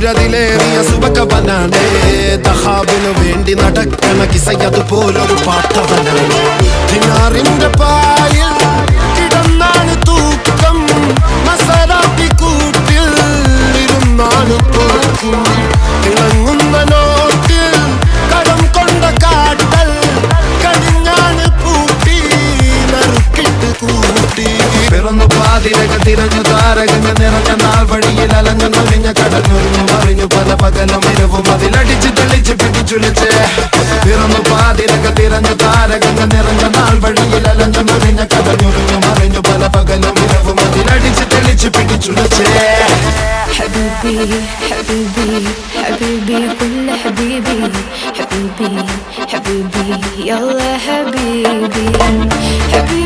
സൂര്യതിലേറിയ സുബകവനാണ് തഹാബിനു വേണ്ടി നടക്കണ കിസയതുപോലൊരു പാട്ടവനാണ് ദിനാറിന്റെ പായിൽ കിടന്നാണ് തൂക്കം മസറാത്തി കൂട്ടിൽ ഇരുന്നാണ് പോക്കും തിളങ്ങുന്ന നോട്ടിൽ കടം കൊണ്ട കാട്ടൽ കടിഞ്ഞാണ് പൂട്ടി നറുക്കിട്ട് കൂട്ടി പിറന്നു പാതിരക തിരഞ്ഞു താരകങ്ങൾ നിറഞ്ഞ നാൾ വഴിയിൽ അലഞ്ഞു നൊലിഞ്ഞ കടഞ്ഞൊരിഞ്ഞു മറിഞ്ഞു പല പകലും ഇരവും അതിലടിച്ച് തെളിച്ച് പിടിച്ചുലിച്ച് പിറന്നു പാതിരക തിരഞ്ഞു താരകങ്ങൾ നിറഞ്ഞ നാൾ വഴിയിൽ അലഞ്ഞു നൊലിഞ്ഞ കടഞ്ഞൊരിഞ്ഞു മറിഞ്ഞു പല പകലും ഇരവും അതിലടിച്ച് തെളിച്ച് പിടിച്ചുലിച്ച് حبيبي حبيبي حبيبي كل حبيبي حبيبي حبيبي يلا حبيبي حبيبي